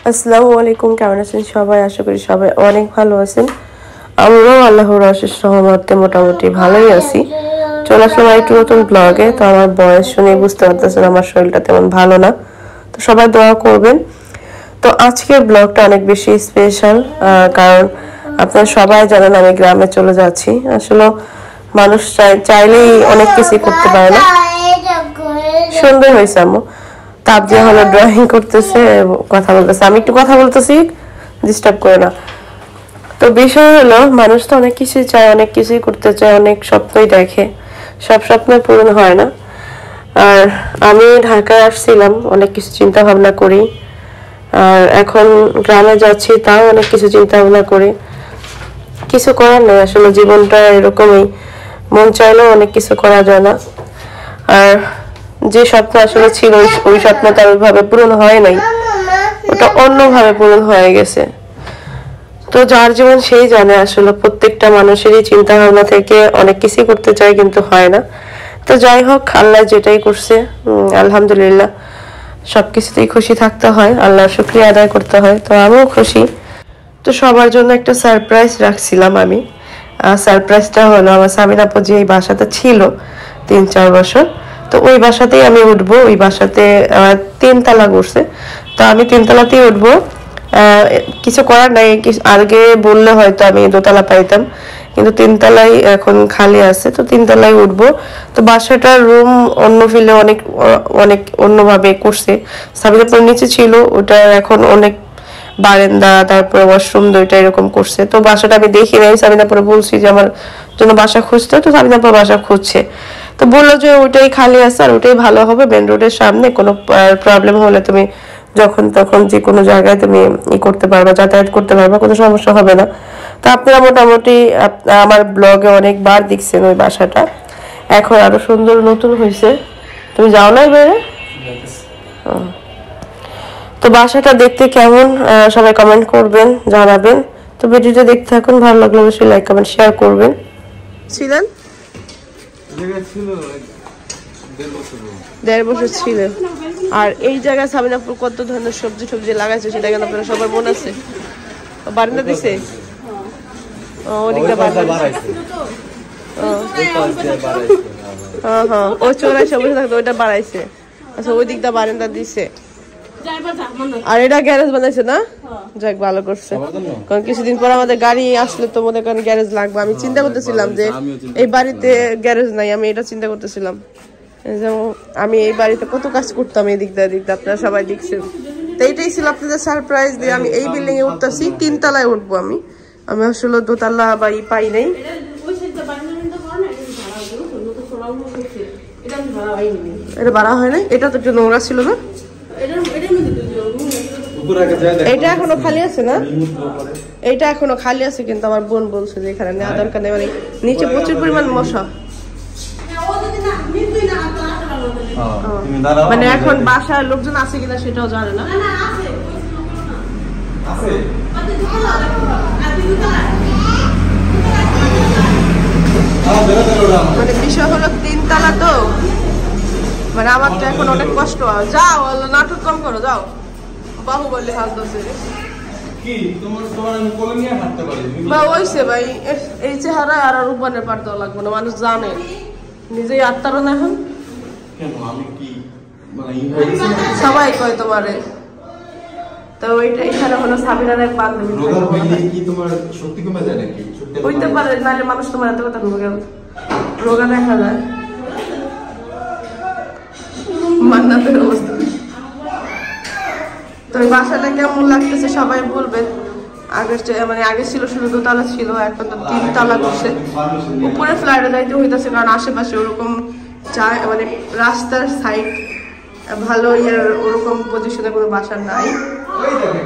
আসসালামু আলাইকুম, কেমন আছেন সবাই? আশা করি সবাই অনেক ভালো আছেন। আমরাও আল্লাহর অশেষ রহমতে মোটামুটি ভালোই আছি। চলে আসলাম একটু নতুন ব্লগে। তো আমার বয়স শুনে বুঝতে পারতেছেন আমার শরীরটা তেমন ভালো না, তো সবাই দোয়া করবেন। তো আজকের ব্লগটা অনেক বেশি স্পেশাল, কারণ আপনারা সবাই জানেন আমি গ্রামে চলে যাচ্ছি। আসলে মানুষ চাইলেই অনেক কিছু করতে পারে না। সুন্দর হয়েছে আম্মু। তাপ দিয়ে হলো ড্রয়িং করতেছে, কথা বলতেছে, আমি একটু কথা বলতেছি, ডিস্টার্ব করে না। তো বিষয় হলো মানুষ তো অনেক কিছুই চায়, অনেক কিছুই করতে চায়, অনেক স্বপ্নই দেখে, সব স্বপ্ন পূরণ হয় না। আর আমি ঢাকায় আসছিলাম অনেক কিছু চিন্তা ভাবনা করি, আর এখন গ্রামে যাচ্ছি তাও অনেক কিছু চিন্তা ভাবনা করি। কিছু করার নেই, আসলে জীবনটা এরকমই, মন চাইলেও অনেক কিছু করা যায় না। আর যে স্বপ্ন আসলে ছিল ওই স্বপ্নটা ওইভাবে পূরণ হয় নাই, ওটা অন্যভাবে পূরণ হয়ে গেছে। তো যার জীবন সেই জানে, আসলে প্রত্যেকটা মানুষেরই চিন্তা ভাবনা থেকে অনেক কিছুই করতে চায় কিন্তু হয় না। তো যাই হোক, আল্লাহ যেটাই করছে আলহামদুলিল্লাহ, সবকিছুতেই খুশি থাকতে হয়, আল্লাহর শুকরিয়া আদায় করতে হয়। তো আমিও খুশি। তো সবার জন্য একটা সারপ্রাইজ রাখছিলাম আমি। সারপ্রাইজটা হলো আমার সামিন আপু যে এই বাসাতে ছিল 3-4 বছর, তো ওই বাসাতেই আমি উঠবো। ওই বাসাতে 3 তালা করছে, তো আমি 3 তালাতেই উঠবো। কিছু করার নাই, আগে বললে হয়তো আমি 2 তালা পাইতাম, কিন্তু 3 তালাই এখন খালি আছে, তো 3 তালাই উঠবো। তো বাসাটার রুম অন্য ফিলে অনেক অনেক অন্যভাবে করছে। সাবিনা আপুর নিচে ছিল, ওটা এখন অনেক বারান্দা, তারপরে ওয়াশরুম দুইটা এরকম করছে। তো বাসাটা আমি দেখি নাই, সাবিনা আপুরে বলছি যে আমার জন্য বাসা খুঁজতে, তো সাবিনা আপু বাসা খুঁজছে। তো বললো যে ওইটাই খালি আছে আর ওইটাই ভালো হবে, মেন রোডের সামনে, কোনো প্রবলেম হলে তুমি যখন তখন যে কোনো জায়গায় তুমি করতে পারবা, যাতায়াত করতে পারবা, কোনো সমস্যা হবে না। তো আপনারা মোটামুটি আমার ব্লগে অনেকবার দেখছেন ওই বাসাটা, এখন আরো সুন্দর নতুন হয়েছে। তুমি যাও না এবারে? তো বাসাটা দেখতে কেমন সবাই কমেন্ট করবেন, জানাবেন। তো ভিডিওটা দেখতে থাকুন, ভালো লাগলে অবশ্যই লাইক কমেন্ট শেয়ার করবেন। ছিলেন 1.5 বছর ছিল। আর এই জায়গায় সাবিনাপুর কত ধরনের সবজি লাগাইছে সেটা কিন্তু আপনারা সবার মনে আছে। বারান্দা দিছে, ওদিকটা বারান্দা, হ্যাঁ ও চোরাই সবুজ থাকতো, ওইটা বাড়াইছে। আচ্ছা, ওই দিকটা বারান্দা দিছে। আর এটা গ্যারেজ বানাইছে না? যাক, ভালো করছে, কারণ কিছুদিন পর আমাদের গাড়ি আসলে তো মনে করেন গ্যারেজ লাগবে। আমি চিন্তা করতেছিলাম যে এই বাড়িতে গ্যারেজ নাই, আমি এটা চিন্তা করতেছিলাম। যেমন আমি এই বাড়িতে কত কাজ করতাম এই দিকটা আপনারা সবাই দেখছেন। তো এইটাই ছিল আপনাদের সারপ্রাইজ দিয়ে আমি এই বিল্ডিং এ উঠতেছি। 3 তলায় উঠবো আমি আসলে 2 তলা বা পাই নাই। এটা ভাড়া হয় নাই, এটা তো একটু নোংরা ছিল না? এটা এখনো খালি আছে না? এটা এখনো খালি আছে, কিন্তু আমার বোন বলছে যে এখানে নেওয়া দরকার নেই, মানে নিচে প্রচুর পরিমাণ মশা। মানে এখন বাসায় লোকজন আছে কিনা সেটাও জানে না। মানে বিষয় হলো 3 তলা, তো মানে আমার তো এখন অনেক কষ্ট হয়। যাও, নাটক কম করো, যাও। বাহুবলী হাত দোষে ভাই, এই চেহারা আর রূপবানের পার দেওয়া লাগবে না, মানুষ জানে, নিজেই আত্মারও না। এখন সবাই কয় তোমারে। তো এখানে হলো সাবিনার এক বান্ধবী, হইতে পারে, নাহলে মানুষ তোমার এত কথা রোগা দেখা যায়। মান্নাতের অবস্থা। তো এই বাসাটা কেমন লাগতেছে সবাই বলবেন। আগে ছিল শুধু 2 তলা ছিল, এখন তো 3 তলা করছে। উপরে ফ্ল্যাটে যাইতে হইতেছে, কারণ আশেপাশে ওরকম মানে রাস্তার সাইড ভালো ওরকম পজিশনে কোনো বাসা নাই।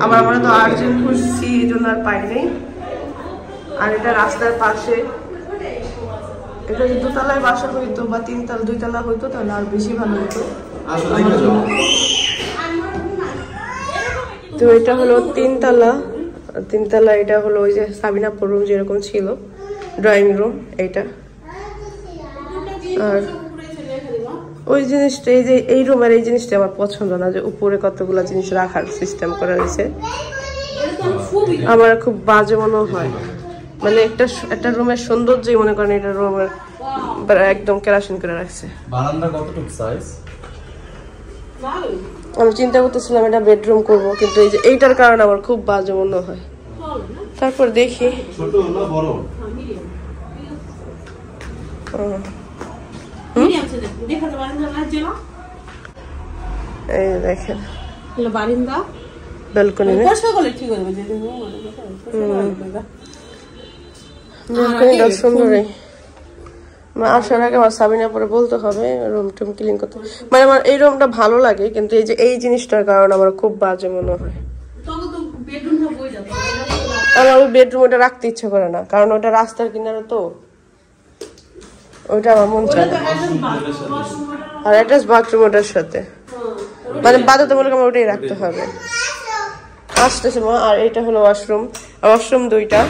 আবার আমরা তো আর্জেন্ট খুঁজছি, এই জন্য আর পাই নাই। আর এটা রাস্তার পাশে, এটা যদি 2 তলায় বাসা হইতো বা 3 তলা 2 তলা হইতো তাহলে আর বেশি ভালো হতো। তো এটা হলো 3 তলা। 3 তলা, এটা হলো ওই যে সাবিনাপুর রুম যেরকম ছিল, ড্রয়িং রুম এইটা। আর ওই জিনিসটা এই যে এই রুমের এই জিনিসটা আমার পছন্দ না, যে উপরে কতগুলো জিনিস রাখার সিস্টেম করা হয়েছে, আমার খুব বাজে মনে হয়। মানে একটা রুমের সৌন্দর্যই মনে করেন এটা রুমের একদম কেরাসিন করে রাখছে। বারান্দা কতটুকু সাইজ? আমি চিন্তা করতেছিলাম এটা বেডরুম করব, কিন্তু এই যে এইটার কারণে আমার খুব বাজে মনে হয়। তারপর দেখি ছোট না বড়? এই দেখেন বারান্দা ব্যালকনি, ব্যালকনিটা সুন্দরই। আসার আগে আমার সাবিনা পরে বলতে হবে রুম টুম ক্লিন করতে। মানে আমার এই রুমটা ভালো লাগে, কিন্তু এই যে এই জিনিসটার কারণে আমার খুব বাজে মনে হয়। আমার ওই বেডরুম ওটা রাখতে ইচ্ছা করে না, কারণ ওটা রাস্তার কিনারে তো, ওইটা আমার মন চায় না। আর অ্যাটাচ বাথরুম ওটার সাথে, মানে বাধ্যতামূলক আমার ওটাই রাখতে হবে। আসতেছে মা। আর এটা হলো ওয়াশরুম, ওয়াশরুম দুইটা।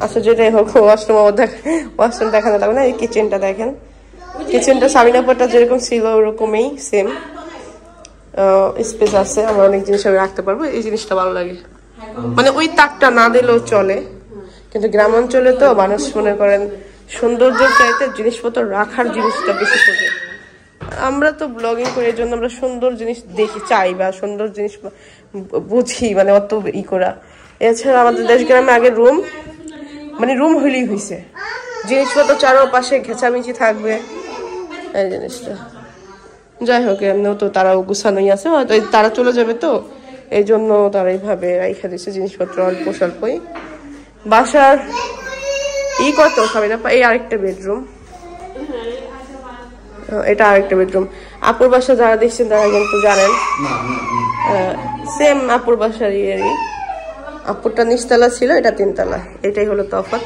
আচ্ছা যেটাই হোক, ওয়াশরুম দেখানো লাগবে না। এই কিচেনটা দেখেন, কিচেনটা সাবিনাপুরটা যেরকম ছিল ওরকমই সেম স্পেস আছে, আমার অনেক জিনিস আমি রাখতে পারবো। এই জিনিসটা ভালো লাগে, মানে ওই তাকটা না দিলেও চলে, কিন্তু গ্রাম অঞ্চলে তো মানুষ মনে করেন সৌন্দর্যের চাইতে জিনিসপত্র রাখার জিনিসটা বেশি খোঁজে। আমরা তো ব্লগিং করি, এই জন্য আমরা সুন্দর জিনিস দেখি চাই বা সুন্দর জিনিস বুঝি, মানে অত করা। এছাড়া আমাদের দেশ গ্রামে আগে রুম, মানে রুম হইলেই হয়েছে, জিনিসপত্র চারপাশে ঘেঁচামেচি থাকবে এই জিনিসটা। যাই হোক, এমনিও তো তারাও গুছানোই আছে, হয়তো তারা চলে যাবে তো এই জন্য তারা এইভাবে রাইখা দিচ্ছে জিনিসপত্র অল্প স্বল্পই। বাসার কত সবাই না, এই আরেকটা বেডরুম, এটা আরেকটা বেডরুম। আপুর বাসা যারা দেখছেন তারা কিন্তু জানেন, সেম আপুর বাসার ইয়েরই। আপুরটা নিচতলা ছিল, এটা 3 তলা, এটাই হলো তফাৎ।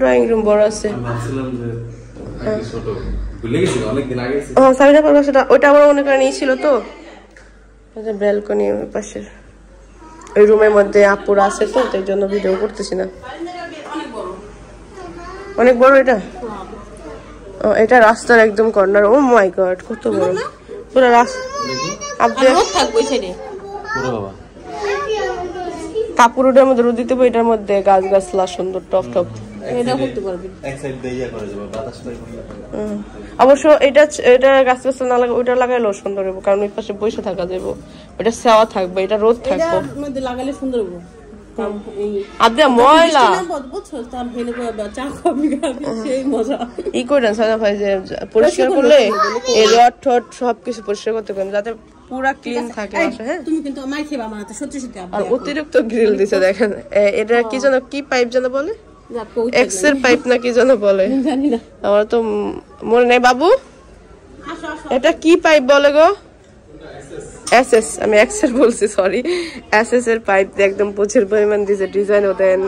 ড্রয়িং রুম বড় আছে। ওইটা আমার মনে করেন এই ছিল তো, ব্যালকনি পাশের ওই রুমের মধ্যে আপুর আছে তো, তাই জন্য ভিডিও করতেছি না। অনেক বড় এটা। এটা রাস্তার একদম কর্নার। ও মাই গড, কত বড় পুরো রাস্তা। কাপড় ওটার মধ্যে রোদ দিতে হবে, এটার মধ্যে গাছ গাছলা সুন্দর টপ টপ। অবশ্য এটা গাছ গাছলা না লাগে, ওইটা লাগাইলেও সুন্দর হবে, কারণ ওই পাশে বসে থাকা যাবো, ওইটা ছায়া থাকবে, এটা রোদ থাকবে, লাগালে সুন্দর হবে। ময়লা ই করেন সাদা ভাই, যে পরিষ্কার করলে এই রড ঠট সবকিছু পরিষ্কার করতে পারেন, যাতে পুরা ক্লিন থাকে। হ্যাঁ, তুমি কিন্তু আমায় খেবা না, সত্যি সত্যি। আর অতিরিক্ত গ্রিল দিছে দেখেন। এটা কি যেন, কি পাইপ যেন বলে, এক্স এর পাইপ না কি যেন বলে, আমার তো মনে নেই। বাবু এটা কি পাইপ বলে গো? এসএস, আমি এক্স এর বলছি, সরি। এসএস এর পাইপ দিয়ে একদম প্রচুর পরিমাণ দিয়েছে, ডিজাইনও দেন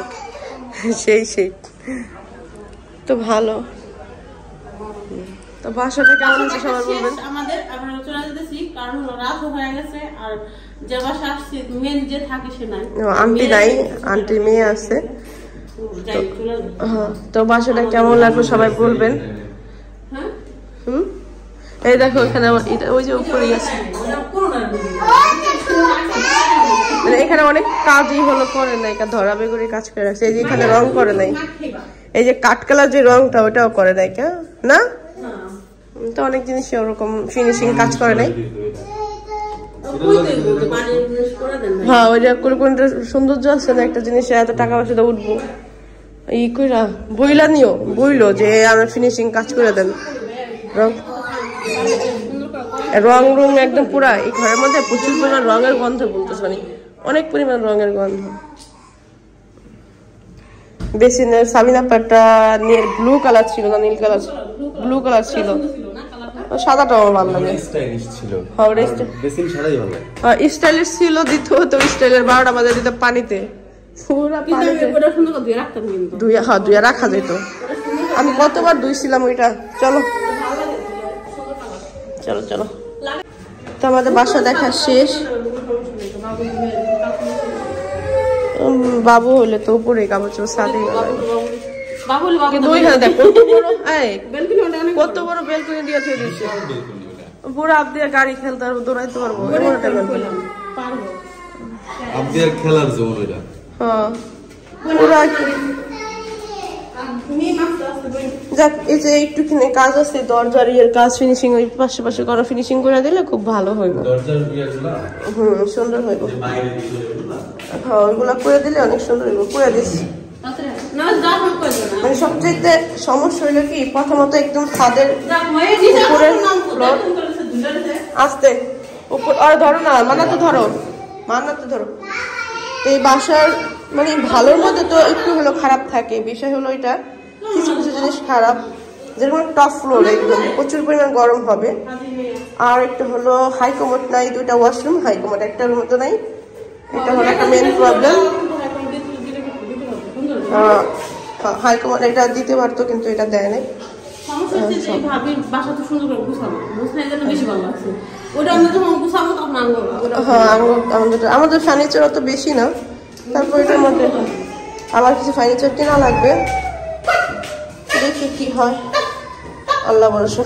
সেই তো ভালো। তো বাসাটা কেমন হচ্ছে সবাই বলবেন। আমাদের আমরা চলে যেতেছি, কারণ রাত হয়ে গেছে, আর যে বাসা আসছে মেন যে থাকে সে নাই, আন্টি নাই, আন্টি মেয়ে আছে। তো বাসাটা কেমন লাগলো সবাই বলবেন। এই দেখো এখানে ওই যে উপরেই আছে, মানে এখানে অনেক কাজই হলো করে নাই, ধরাবে করে কাজ করে রাখছে। এই যে এখানে রং করে নাই, এই যে কাঠ কালার যে রংটা ওটাও করে নাই না, তো অনেক জিনিসই ওরকম ফিনিশিং কাজ করে নাই। হ্যাঁ, ওই যে কোনটা সৌন্দর্য আছে না একটা জিনিসে, এত টাকা পয়সা উঠবো ই কইরা বইলা নিও, বইলো যে আমার ফিনিশিং কাজ করে দেন। রং রুম একদম পুরা এই ঘরের মধ্যে প্রচুর পরিমাণ রঙের গন্ধ বলতেছে, মানে অনেক পরিমাণ রঙের গন্ধ। বেসিনের সাবিনা পাটটা নিয়ে ব্লু কালার ছিল না নীল কালার, ব্লু কালার ছিল, সাদাটা আমার ভালো লাগে। স্টাইলিশ ছিল, দিত তো স্টাইলের 12টা বাজে দিত পানিতে, ধুইয়া রাখা যেত। আমি কতবার ধুইছিলাম ওইটা। চলো চলো চলো, তো আমাদের বাসা দেখা শেষ। বাবু হলে তো উপরে কাপড় চোপড় সাথে, কিন্তু ওইখানে দেখো কত বড় বেলকনি দিয়ে থুয়ে দিয়েছে পুরো আপ দিয়ে গাড়ি খেলতে পারবো দৌড়াইতে পারবো এমন একটা বেলকনি পারবো আপনাদের খেলার জোন ওইটা হ্যাঁ পুরো যাক এই যে একটুখানি কাজ আছে দরজার ইয়ের কাজ ফিনিশিং ওই পাশে পাশে করা ফিনিশিং করে দিলে খুব ভালো হইব দরজার ইয়েগুলা সুন্দর হইব বাইরে দিয়ে ওগুলা হ্যাঁ ওইগুলা করে দিলে অনেক সুন্দর হইব করে দিস মানে সবচেয়ে সমস্যা হইলো কি প্রথমত একদম ছাদের উপরের ফ্লোর আসতে উপর আর ধরো না মানাতে ধরো এই বাসার মানে ভালোর মধ্যে তো একটু হলো খারাপ থাকে বিষয় হলো এটা কিছু কিছু জিনিস খারাপ যেরকম টপ ফ্লোর একদম প্রচুর পরিমাণ গরম হবে আর একটা হলো হাই কমোড নাই দুইটা ওয়াশরুম হাই কমোড একটা রুমে নাই এটা হলো একটা মেন প্রবলেম হাই কমোড এটা দিতে পারতো কিন্তু এটা দেয় নাই আমাদের ফার্নিচার অত বেশি না তারপর এটার মধ্যে আবার কিছু ফার্নিচার কেনা লাগবে দেখি কি হয় আল্লাহ ভরসা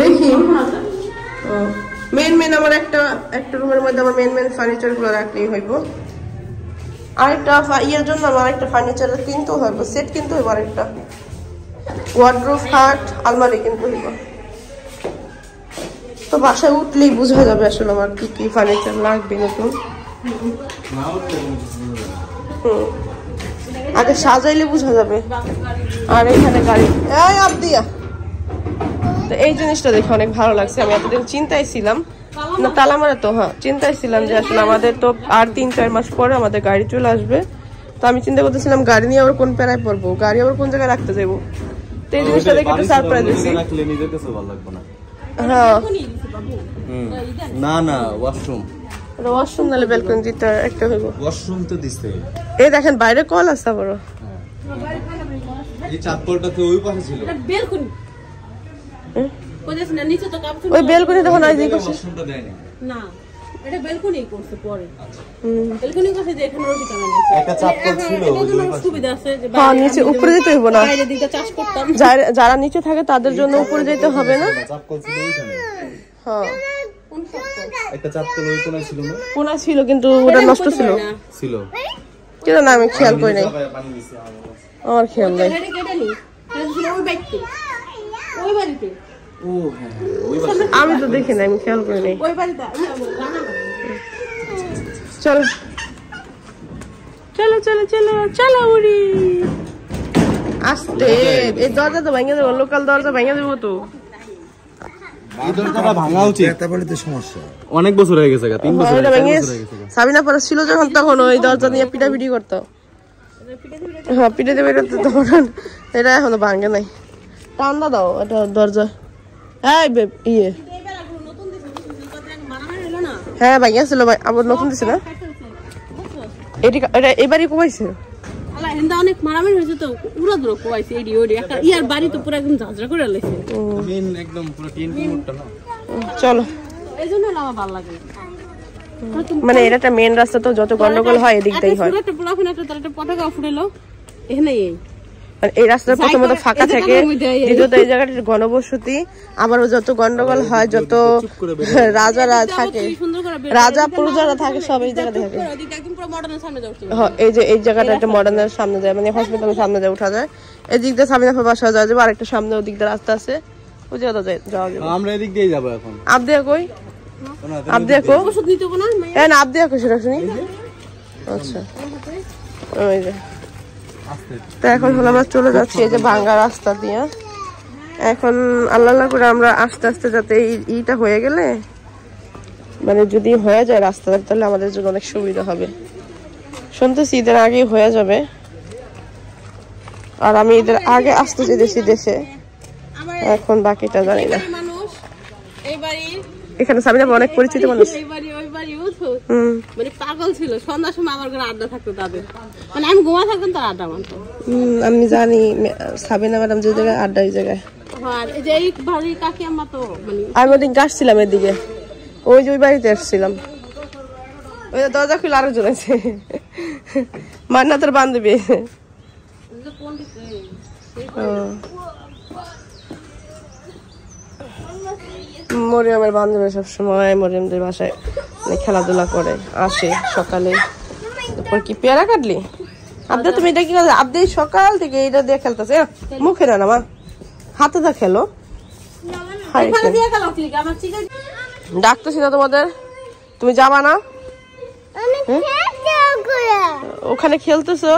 দেখি মেন আমার একটা রুমের মধ্যে আমার মেন ফার্নিচার গুলো রাখলেই হইব আরেকটা ইয়ের জন্য আমার একটা ফার্নিচার কিনতে হইব সেট কিনতে হইব আরেকটা ওয়ার্ডরোব খাট আলমারি কিনতে হইব তো বাসায় উঠলেই বোঝা যাবে আসলে আমার কি কি ফার্নিচার লাগবে নতুন আগে সাজাইলে বোঝা যাবে আর এখানে গাড়ি আবদিয়া তো এই জিনিসটা দেখে অনেক ভালো লাগছে আমি এতদিন চিন্তায় ছিলাম না তালা মারা তো হ্যাঁ চিন্তায় ছিলাম যে আসলে আমাদের তো আর 3-4 মাস পরে আমাদের গাড়ি চলে আসবে তো আমি চিন্তা করতেছিলাম গাড়ি নিয়ে আবার কোন প্যারায় পড়বো গাড়ি আবার কোন জায়গায় রাখতে যাবো তো এই জিনিসটা দেখে একটু সারপ্রাইজ দিছি হ্যাঁ না না ওয়াশরুম ওয়াশরুম নালে বেলকনি দিতে একটা হইব ওয়াশরুম তো দিতে এই দেখেন বাইরে কল আছে বড় এই চাপকলটাতে ওই পাশে ছিল এটা বেলকনি কোথায় না নিচে তো কাপ ওই বেলকনি তখন আই দিকে ওয়াশরুমটা দেয়নি না এটা বেলকনি করতে পরে বেলকনি করতে যে এখানে রশি টানা আছে একটা চাপকল ছিল ওই পাশে সুবিধা আছে যে হ্যাঁ নিচে উপরে যেতে হইব না বাইরে দিকে চাষ করতাম যারা নিচে থাকে তাদের জন্য উপরে যেতে হবে না চাপকল ছিল ওইখানে হ্যাঁ কোন চাপকল একটা চাপকল ওই কোণায় ছিল না কোনা ছিল কিন্তু ওটা নষ্ট ছিল ছিল কিন্তু না আমি খেয়াল করি নাই পানি দিছি আমার খেয়াল নাই এটা কেটে নি এটা ছিল ওই বাইকতে ওই বাড়িতে ও হ্যাঁ ওই পাশে আমি তো দেখি না আমি খেয়াল করি নাই ওই বাড়িতে রানা চলো চলো চলো চলো চলো উড়ি আস্তে এই দরজা তো ভেঙে দেবো লোকাল দরজা ভেঙে দেবো তো এই দরজাটা ভাঙা উচিত তারপরে তো সমস্যা অনেক বছর হয়ে গেছে 3 বছর হয়ে গেছে সাবিনা পরে ছিল যখন তখন ওই দরজা নিয়ে পিটাপিটি করতো হ্যাঁ পিটে দেবে তখন এটা এখনো ভাঙে নাই টান্ডা দাও এটা দরজা ইয়ে হ্যাঁ ভাঙে ছিল আবার নতুন দিছে না এটা এবারই কমাইছে আল্লাহ হিন্দা অনেক মারামারি হয়েছে তো পুরো দূর কোয়াইছে এডি ওডি একটা ইয়ার বাড়ি তো পুরো একদম ঝাঁঝরা করে লাইছে মেন একদম পুরো টিন কুমুরটা না চলো এইজন্য আমার ভালো লাগে মানে এটা একটা মেন রাস্তা তো যত গন্ডগোল হয় এদিক দিয়েই হয় একটা পোলাফিন একটা তার একটা পটাকা ফুটালো এখানে মানে এই রাস্তাটা প্রথমত ফাঁকা থাকে দ্বিতীয়ত এই জায়গাটা ঘনবসতি আবার যত গন্ডগোল হয় যত রাজারা থাকে রাজা প্রজারা থাকে সব এই জায়গাতে থাকে হ্যাঁ এই যে এই জায়গাটা একটা মডার্নের সামনে যায় মানে হসপিটালের সামনে যায় উঠা যায় এদিক দিয়ে সামনে বাসা যাওয়া যাবে আরেকটা সামনে ওদিক দিয়ে রাস্তা আছে ওই জায়গাটা যাওয়া যাবে আমরা এদিক দিয়ে যাবো এখন আবদিয়া কই আবদিয়া কো ওষুধ নিতে না হ্যাঁ না আবদিয়া কই সেটা শুনি আচ্ছা ওই যে তো এখন হলো আমরা চলে যাচ্ছি এই যে ভাঙ্গা রাস্তা দিয়ে এখন আল্লাহ করে আমরা আস্তে আস্তে যাতে এইটা হয়ে গেলে মানে যদি হয়ে যায় রাস্তাটা তাহলে আমাদের জন্য অনেক সুবিধা হবে শুনতেছি ঈদের আগেই হয়ে যাবে আর আমি ঈদের আগে আসতে চেয়েছি দেশে এখন বাকিটা জানি না এখানে সাবিনা অনেক পরিচিত মানুষ মানে পাগল ছিল সন্ধ্যার সময় আমার ঘরে আড্ডা থাকতো তাদের মানে আমি ঘুমা থাকতাম তার আড্ডা মানতো আমি জানি সাবিনা ম্যাডাম যে জায়গায় আড্ডা এই জায়গায় আমি ওদিন আসছিলাম এদিকে ওই যে ওই বাড়িতে আসছিলাম ওই দরজা খুলে আরেকজন আছে মান্নাতের বান্ধবী মরিয়মের বান্ধবী সবসময় মরিয়মদের বাসায় খেলাধুলা করে আসে সকালে। তারপর কি পেয়ারা কাটলি আবদা? তুমি এটা কি করো? আবদা সকাল থেকে এটা দিয়ে খেলতেছে, মুখে না মা হাতে দা খেলো। ডাকতেছি না তোমাদের, তুমি যাবা না? ওখানে খেলতেছো?